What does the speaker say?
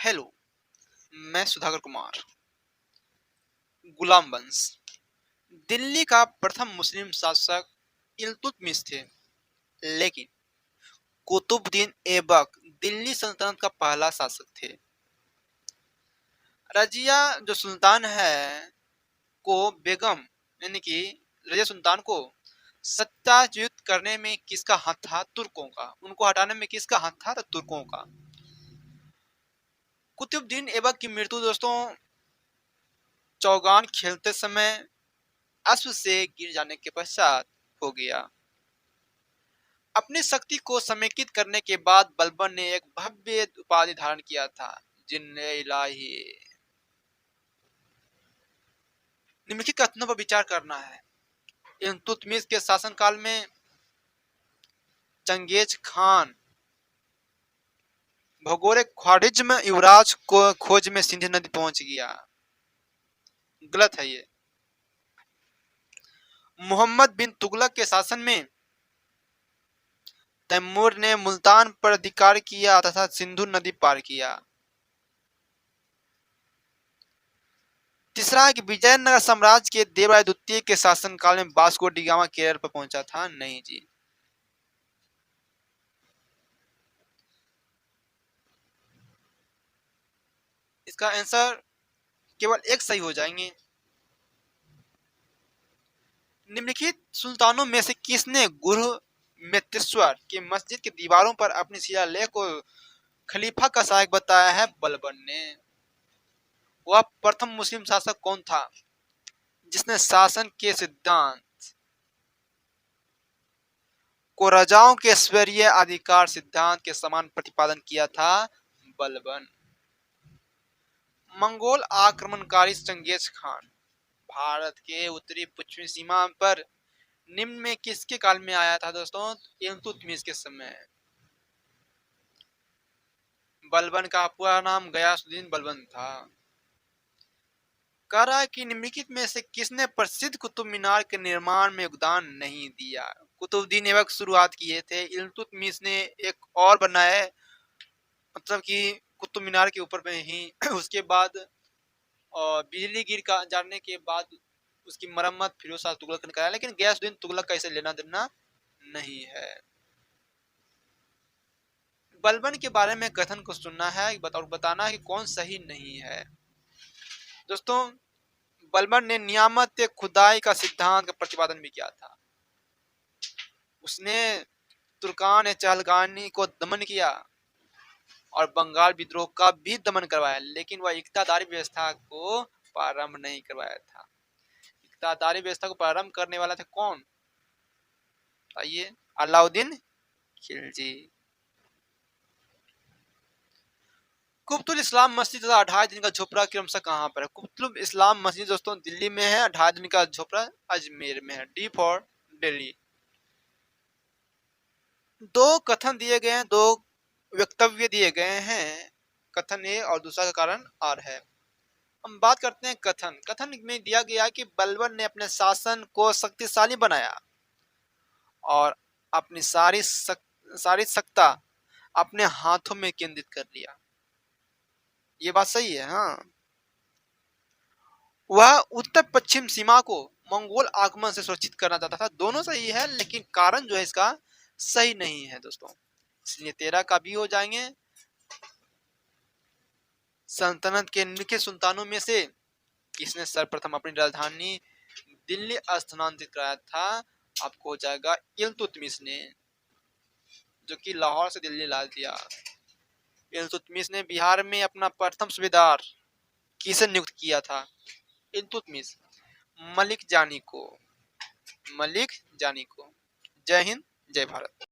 Hello, मैं सुधाकर कुमार। गुलाम वंश दिल्ली का प्रथम मुस्लिम शासक इल्तुतमिश थे, लेकिन कुतुबुद्दीन ऐबक दिल्ली सल्तनत का पहला शासक थे। रजिया जो सुल्तान है को बेगम यानी कि रजिया सुल्तान को सत्ताच्युत करने में किसका हाथ था? तुर्कों का। उनको हटाने में किसका हाथ था? तो तुर्कों का। कुतुबुद्दीन ऐबक की मृत्यु दोस्तों चौगान खेलते समय अश्व से गिर जाने के पश्चात हो गया। अपनी शक्ति को समेकित करने के बाद बलबन ने एक भव्य उपाधि धारण किया था, जिन्ने इलाही। निम्नलिखित कथनों पर विचार करना है। इल्तुतमिश के शासनकाल में चंगेज खान भौगोलिक ख्वारिज्म युवराज को खोज में सिंधु नदी पहुंच गया। गलत है ये। मोहम्मद बिन तुगलक के शासन में तैमूर ने मुल्तान पर अधिकार किया तथा सिंधु नदी पार किया। तीसरा है कि विजयनगर साम्राज्य के देवराय द्वितीय के शासनकाल में वास्को डी गामा केरल पर पहुंचा था। नहीं जी। इसका आंसर केवल एक सही हो जाएंगे। निम्नलिखित सुल्तानों में से किसने गुरु मेतेश्वर की मस्जिद की दीवारों पर अपनी शिलालेख को खलीफा का सहायक बताया है? बलबन ने। वह प्रथम मुस्लिम शासक कौन था जिसने शासन के सिद्धांत को राजाओं के ईश्वरीय अधिकार सिद्धांत के समान प्रतिपादन किया था? बलबन। मंगोल आक्रमणकारी चंगेज खान भारत के उत्तरी पश्चिमी सीमा पर निम्न में किसके काल में आया था दोस्तों? इल्तुतमिश के समय। बलबन का पूरा नाम गयासुद्दीन बलबन था। कह रहा है कि निम्नलिखित में से किसने प्रसिद्ध कुतुब मीनार के निर्माण में योगदान नहीं दिया? कुतुबुद्दीन ऐबक शुरुआत किए थे, इल्तुतमिश ने एक और बनाया, मतलब कि कुतुब मीनार के ऊपर में ही उसके बाद और बिजली गिर का जाने के बाद उसकी मरम्मत फिरोज शाह तुगलक ने कराया, लेकिन गयासुद्दीन तुगलक का इसे लेना देना नहीं है। बलबन के बारे में कथन को सुनना है और बताना है कि कौन सही नहीं है। दोस्तों बलबन ने नियामत खुदाई का सिद्धांत का प्रतिपादन भी किया था। उसने तुर्कान चहलगानी को दमन किया और बंगाल विद्रोह का भी दमन करवाया, लेकिन वह इक्तादारी व्यवस्था को प्रारंभ नहीं करवाया था। इक्तादारी व्यवस्था को प्रारंभ करने वाला था कौन? आइए, अलाउद्दीन खिलजी। कुतुब इस्लाम मस्जिद तथा 28 दिन का झोपड़ा क्रमशः कहाँ पर है? कुतुब इस्लाम मस्जिद दोस्तों दिल्ली में है, 28 दिन का झोपड़ा अजमेर में है। D for Delhi. दो कथन दिए गए हैं, दो वक्तव्य दिए गए हैं, कथन ए और दूसरा का कारण आर है। हम बात करते हैं कथन। कथन में दिया गया है कि बलबन ने अपने शासन को शक्तिशाली बनाया और अपनी सारी सत्ता अपने हाथों में केंद्रित कर लिया। ये बात सही है। हाँ, वह उत्तर पश्चिम सीमा को मंगोल आगमन से सुरक्षित करना चाहता था। दोनों सही है, लेकिन कारण जो है इसका सही नहीं है दोस्तों, इसलिए 13 का भी हो जाएंगे। सल्तनत के निम्नलिखित सुल्तानों में से किसने सर्वप्रथम अपनी राजधानी दिल्ली स्थानांतरित कराया था? आपको हो जाएगा इल्तुतमिश ने, जो कि लाहौर से दिल्ली ला दिया। इल्तुतमिश ने बिहार में अपना प्रथम सूबेदार किसे नियुक्त किया था? इल्तुतमिश मलिक जानी को। मलिक जानी को। जय हिंद, जय भारत।